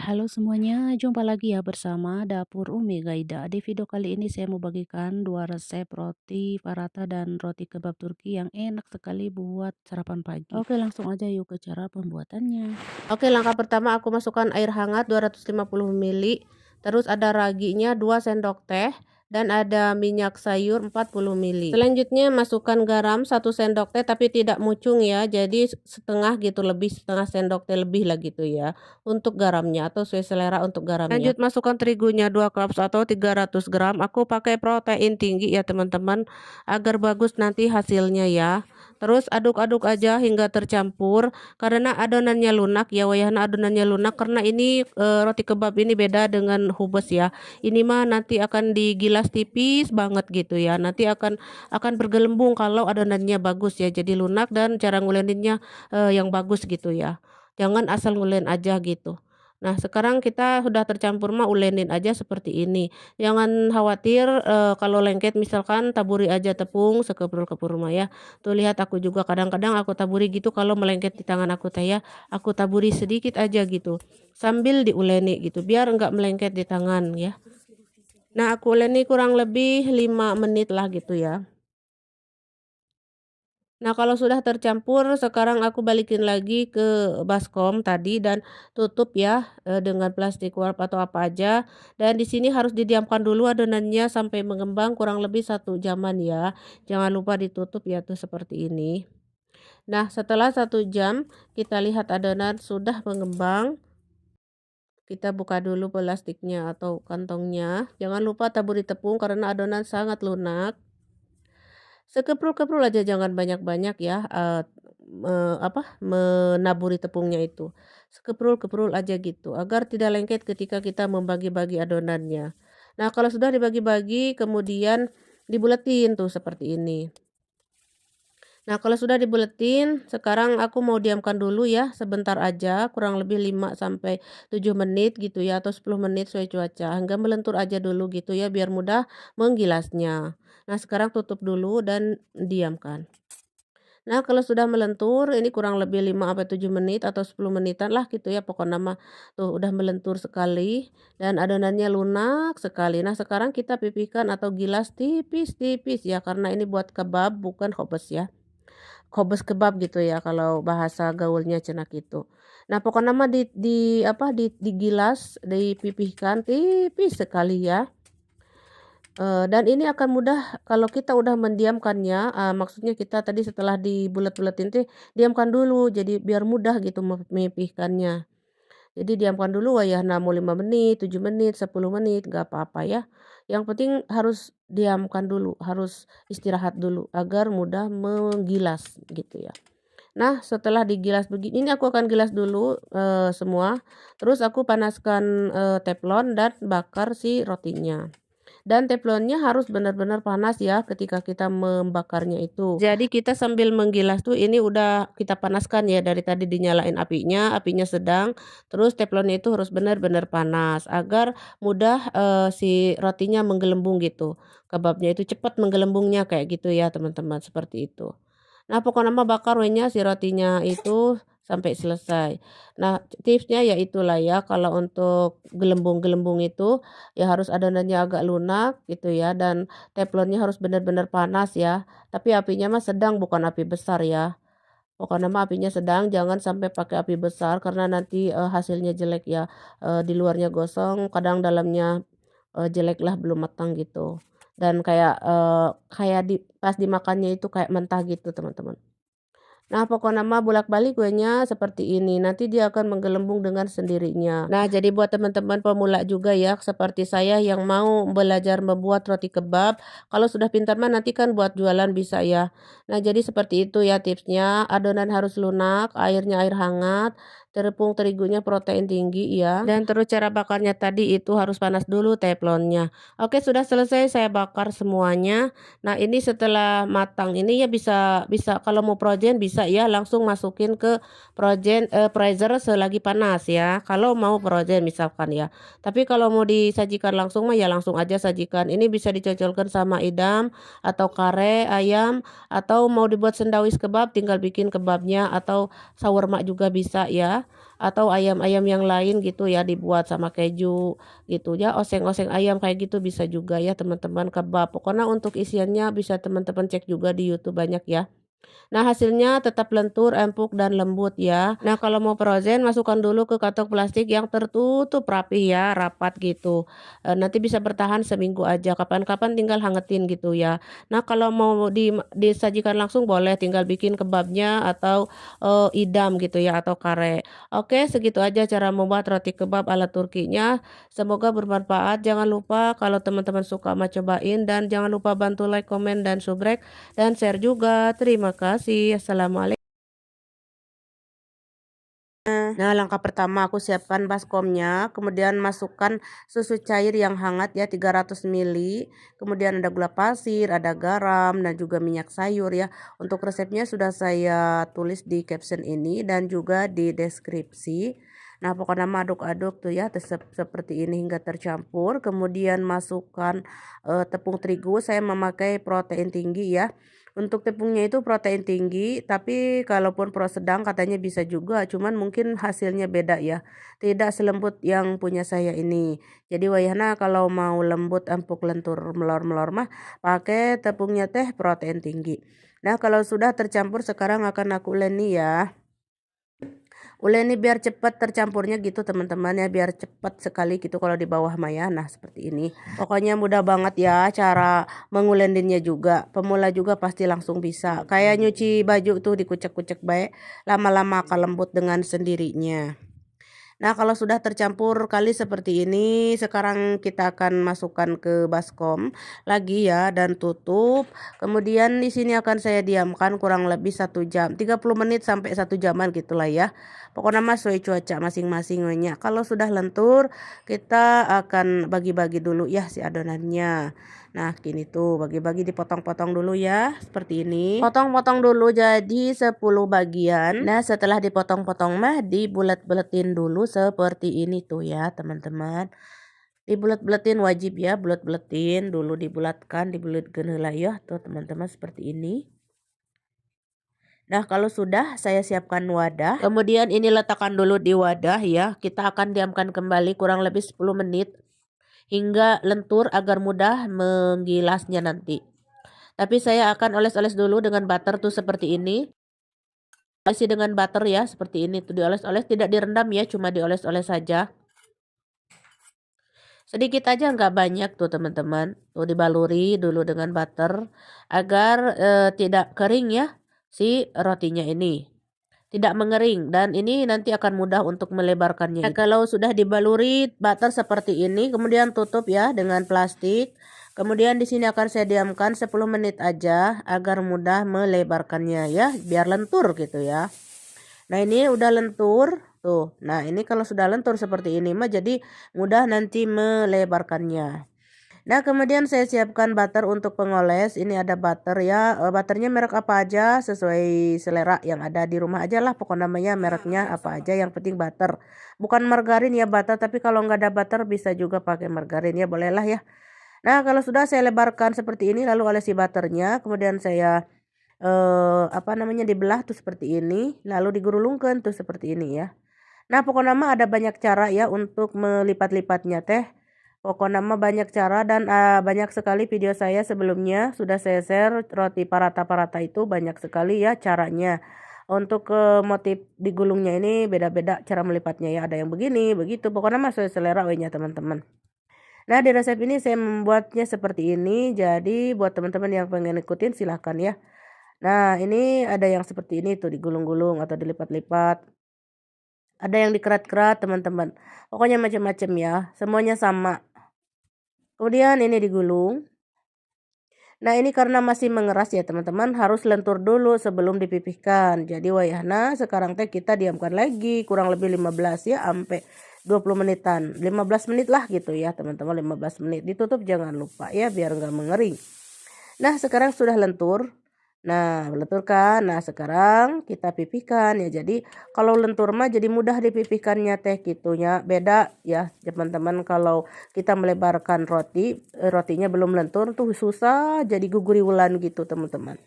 Halo semuanya, jumpa lagi ya bersama Dapur Umi Gaida. Di video kali ini saya mau bagikan dua resep roti paratha dan roti kebab Turki yang enak sekali buat sarapan pagi. Oke, langsung aja yuk ke cara pembuatannya. Oke, langkah pertama aku masukkan air hangat 250 ml, terus ada raginya 2 sendok teh, dan ada minyak sayur 40 ml. Selanjutnya masukkan garam 1 sendok teh tapi tidak mucung ya, jadi setengah gitu, lebih setengah sendok teh lebih lah gitu ya, untuk garamnya atau sesuai selera untuk garamnya. Lanjut masukkan terigunya 2 cups atau 300 gram, aku pakai protein tinggi ya teman-teman, agar bagus nanti hasilnya ya. Terus aduk-aduk aja hingga tercampur. Karena adonannya lunak ya, wayahna adonannya lunak karena ini roti kebab ini beda dengan hubes ya. Ini mah nanti akan digilas tipis banget gitu ya. Nanti akan bergelembung kalau adonannya bagus ya. Jadi lunak dan cara nguleninnya yang bagus gitu ya. Jangan asal ngulen aja gitu. Nah, sekarang kita sudah tercampur mah ulenin aja seperti ini. Jangan khawatir kalau lengket, misalkan taburi aja tepung sekepul-kepul mah ya. Tuh lihat aku juga kadang-kadang aku taburi gitu kalau melengket di tangan aku teh ya, aku taburi sedikit aja gitu, sambil diuleni gitu biar enggak melengket di tangan ya. Nah, aku uleni kurang lebih 5 menit lah gitu ya. Nah, kalau sudah tercampur sekarang aku balikin lagi ke baskom tadi dan tutup ya dengan plastik wrap atau apa aja. Dan di sini harus didiamkan dulu adonannya sampai mengembang kurang lebih 1 jaman ya. Jangan lupa ditutup ya tuh seperti ini. Nah, setelah 1 jam kita lihat adonan sudah mengembang. Kita buka dulu plastiknya atau kantongnya. Jangan lupa taburi tepung karena adonan sangat lunak. Sekeprul-keprul aja, jangan banyak-banyak ya, menaburi tepungnya itu. Sekeprul-keprul aja gitu, agar tidak lengket ketika kita membagi-bagi adonannya. Nah, kalau sudah dibagi-bagi kemudian dibuletin tuh seperti ini. Nah, kalau sudah dibuletin, sekarang aku mau diamkan dulu ya, sebentar aja, kurang lebih 5 sampai 7 menit gitu ya, atau 10 menit sesuai cuaca, hingga melentur aja dulu gitu ya, biar mudah menggilasnya. Nah, sekarang tutup dulu dan diamkan. Nah, kalau sudah melentur, ini kurang lebih 5 sampai 7 menit atau 10 menitan lah gitu ya, pokoknya mah tuh udah melentur sekali dan adonannya lunak sekali. Nah, sekarang kita pipihkan atau gilas tipis-tipis ya, karena ini buat kebab bukan khobes ya. Khobes kebab gitu ya kalau bahasa gaulnya cenah gitu. Nah, pokoknya mah digilas, dipipihkan tipis sekali ya. Dan ini akan mudah kalau kita udah mendiamkannya, maksudnya kita tadi setelah dibulet-buletin teh diamkan dulu jadi biar mudah gitu memipihkannya. Jadi diamkan dulu wayahna mau 5 menit, 7 menit, 10 menit, nggak apa-apa ya. Yang penting harus diamkan dulu, harus istirahat dulu agar mudah menggilas gitu ya. Nah, setelah digilas begini ini aku akan gilas dulu, semua, terus aku panaskan, teflon dan bakar si rotinya. Dan teflonnya harus benar-benar panas ya ketika kita membakarnya itu. Jadi kita sambil menggilas tuh ini udah kita panaskan ya, dari tadi dinyalain apinya sedang, terus teflonnya itu harus benar-benar panas agar mudah, si rotinya menggelembung gitu. Kebabnya itu cepat menggelembungnya kayak gitu ya teman-teman, seperti itu. Nah, pokoknya mah bakar we nya si rotinya itu sampai selesai. Nah, tipsnya ya itulah ya, kalau untuk gelembung-gelembung itu ya harus adonannya agak lunak gitu ya, dan teflonnya harus benar-benar panas ya. Tapi apinya mah sedang bukan api besar ya. Pokoknya mah apinya sedang, jangan sampai pakai api besar karena nanti, hasilnya jelek ya, di luarnya gosong, kadang dalamnya, jelek lah belum matang gitu. Dan kayak pas dimakannya itu kayak mentah gitu teman-teman. Nah, pokoknya mah bolak-balik kuenya seperti ini, nanti dia akan menggelembung dengan sendirinya. Nah, jadi buat teman-teman pemula juga ya, seperti saya yang mau belajar membuat roti kebab, kalau sudah pintar mah nanti kan buat jualan bisa ya. Nah, jadi seperti itu ya tipsnya, adonan harus lunak, airnya air hangat, tepung terigunya protein tinggi ya. Dan terus cara bakarnya tadi itu harus panas dulu teflonnya. Oke, sudah selesai saya bakar semuanya. Nah, ini setelah matang ini ya bisa bisa kalau mau frozen bisa ya langsung masukin ke freezer selagi panas ya, kalau mau frozen misalkan ya. Tapi kalau mau disajikan langsung mah ya langsung aja sajikan. Ini bisa dicocolkan sama idam atau kare ayam atau mau dibuat sendawis kebab tinggal bikin kebabnya atau shawarma juga bisa ya. atau ayam-ayam yang lain gitu ya dibuat sama keju gitu ya, oseng-oseng ayam kayak gitu bisa juga ya teman-teman, kebab. Pokoknya untuk isiannya bisa teman-teman cek juga di YouTube banyak ya. Nah, hasilnya tetap lentur, empuk, dan lembut ya. Nah, kalau mau frozen, masukkan dulu ke kantong plastik yang tertutup rapi ya, rapat gitu. Nanti bisa bertahan seminggu aja, kapan-kapan tinggal hangetin gitu ya. Nah, kalau mau disajikan langsung boleh, tinggal bikin kebabnya atau idam gitu ya, atau kare. Oke, segitu aja cara membuat roti kebab ala Turkinya. Semoga bermanfaat. Jangan lupa kalau teman-teman suka mau cobain dan jangan lupa bantu like, komen, dan subrek dan share juga. Terima kasih. Assalamualaikum. Nah, langkah pertama aku siapkan baskomnya, kemudian masukkan susu cair yang hangat ya 300 ml, kemudian ada gula pasir, ada garam dan juga minyak sayur ya. Untuk resepnya sudah saya tulis di caption ini dan juga di deskripsi. Nah, pokoknya aduk-aduk tuh ya seperti ini hingga tercampur. Kemudian masukkan tepung terigu, saya memakai protein tinggi ya. Untuk tepungnya itu protein tinggi, tapi kalaupun pro sedang katanya bisa juga, cuman mungkin hasilnya beda ya. Tidak selembut yang punya saya ini. Jadi wayahna kalau mau lembut, empuk, lentur, melor-melor mah pakai tepungnya teh protein tinggi. Nah, kalau sudah tercampur sekarang akan aku uleni ya. Uleni biar cepat tercampurnya gitu teman-teman ya, biar cepat sekali gitu kalau di bawah maya. Nah, seperti ini. Pokoknya mudah banget ya cara mengulendinnya juga. Pemula juga pasti langsung bisa. Kayak nyuci baju tuh dikucek-kucek baik, lama-lama akan lembut dengan sendirinya. Nah, kalau sudah tercampur kali seperti ini, sekarang kita akan masukkan ke baskom lagi ya dan tutup. Kemudian di sini akan saya diamkan kurang lebih 1 jam, 30 menit sampai 1 jaman gitulah ya. Pokoknya mas sesuai cuaca masing-masing nya. Kalau sudah lentur, kita akan bagi-bagi dulu ya si adonannya. Nah, gini tuh bagi-bagi dipotong-potong dulu ya, seperti ini. Potong-potong dulu jadi 10 bagian. Nah, setelah dipotong-potong mah dibulet-buletin dulu seperti ini tuh ya, teman-teman. Dibulet-buletin wajib ya, bulet-buletin dulu dibulatkan, dibuletkeun heula ya tuh teman-teman seperti ini. Nah, kalau sudah saya siapkan wadah. Kemudian ini letakkan dulu di wadah ya. Kita akan diamkan kembali kurang lebih 10 menit hingga lentur agar mudah menggilasnya nanti. Tapi saya akan oles-oles dulu dengan butter tuh seperti ini. Olesi dengan butter ya, seperti ini tuh dioles-oles, tidak direndam ya, cuma dioles-oles saja. Sedikit aja nggak banyak tuh teman-teman. Tuh dibaluri dulu dengan butter agar tidak kering ya si rotinya ini. Tidak mengering dan ini nanti akan mudah untuk melebarkannya. Nah, kalau sudah dibaluri butter seperti ini, kemudian tutup ya dengan plastik. Kemudian di sini akan saya diamkan 10 menit aja agar mudah melebarkannya ya, biar lentur gitu ya. Nah, ini udah lentur tuh. Nah, ini kalau sudah lentur seperti ini mah jadi mudah nanti melebarkannya. Nah, kemudian saya siapkan butter untuk pengoles. Ini ada butter ya. Butternya merek apa aja sesuai selera yang ada di rumah aja lah. Pokok namanya mereknya apa aja. Yang penting butter. Bukan margarin ya butter. Tapi kalau nggak ada butter bisa juga pakai margarin ya. Bolehlah ya. Nah, kalau sudah saya lebarkan seperti ini lalu olesi butternya. Kemudian saya dibelah tuh seperti ini. Lalu digulungkan tuh seperti ini ya. Nah, pokoknya mah ada banyak cara ya untuk melipat-lipatnya teh. Pokoknya mah banyak cara dan banyak sekali video saya sebelumnya sudah saya share roti parata-parata itu banyak sekali ya caranya. Untuk motif digulungnya ini beda-beda cara melipatnya ya. Ada yang begini, begitu. Pokoknya mah sesuai selera we nya teman-teman. Nah, di resep ini saya membuatnya seperti ini. Jadi buat teman-teman yang pengen ikutin silahkan ya. Nah, ini ada yang seperti ini tuh digulung-gulung atau dilipat-lipat. Ada yang dikerat-kerat teman-teman. Pokoknya macam-macam ya. Semuanya sama. Kemudian ini digulung. Nah, ini karena masih mengeras ya teman-teman, harus lentur dulu sebelum dipipihkan. Jadi wayahna sekarang teh kita diamkan lagi kurang lebih 15 ya sampai 20 menitan. 15 menit lah gitu ya teman-teman, 15 menit. Ditutup jangan lupa ya biar nggak mengering. Nah, sekarang sudah lentur. Nah, lentur kan. Nah, sekarang kita pipihkan ya. Jadi kalau lentur mah jadi mudah dipipihkannya teh gitunya. Beda ya teman-teman kalau kita melebarkan roti, rotinya belum lentur tuh susah jadi guguriulan gitu teman-teman.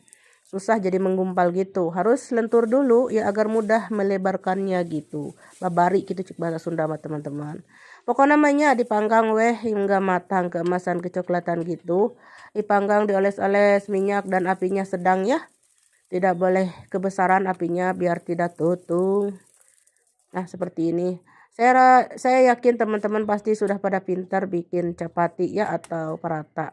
susah jadi menggumpal gitu. Harus lentur dulu ya agar mudah melebarkannya gitu. Babari gitu cek bahasa Sunda mah teman-teman. Pokoknya namanya dipanggang weh hingga matang keemasan kecoklatan gitu. Dipanggang dioles-oles minyak dan apinya sedang ya. Tidak boleh kebesaran apinya biar tidak tutung. Nah, seperti ini. Saya yakin teman-teman pasti sudah pada pintar bikin chapati ya atau paratha.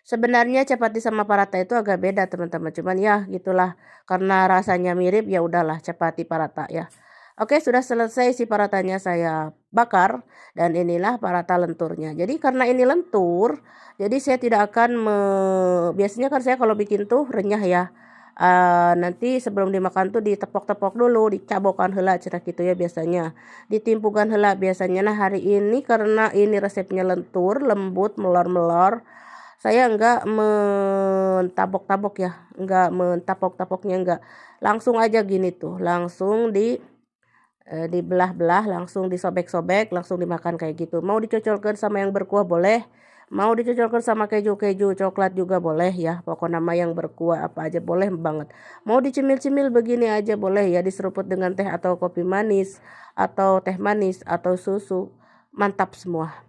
Sebenarnya chapati sama paratha itu agak beda teman-teman, cuman ya gitulah karena rasanya mirip ya udahlah chapati paratha ya. Oke, sudah selesai si paratanya saya bakar dan inilah paratha lenturnya. Jadi karena ini lentur, jadi saya tidak akan biasanya kan saya kalau bikin tuh renyah ya. Nanti sebelum dimakan tuh ditepok-tepok dulu, dicabokan heula cenah gitu ya biasanya. Ditimpukan heula biasanya. Nah, hari ini karena ini resepnya lentur, lembut, melor-melor, saya enggak mentabok-tabok ya, enggak mentapok-tapoknya enggak. Langsung aja gini tuh, langsung dibelah-belah, langsung disobek-sobek, langsung dimakan kayak gitu. Mau dicocolkan sama yang berkuah boleh, mau dicocolkan sama keju-keju coklat juga boleh ya. Pokoknya nama yang berkuah apa aja boleh banget. Mau dicemil-cemil begini aja boleh ya, diseruput dengan teh atau kopi manis atau teh manis atau susu. Mantap semua.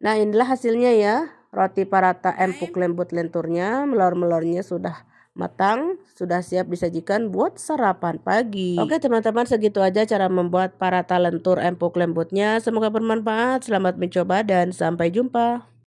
Nah, inilah hasilnya ya. Roti paratha empuk lembut lenturnya, melor-melornya sudah matang, sudah siap disajikan buat sarapan pagi. Oke teman-teman, segitu aja cara membuat paratha lentur empuk lembutnya. Semoga bermanfaat. Selamat mencoba dan sampai jumpa.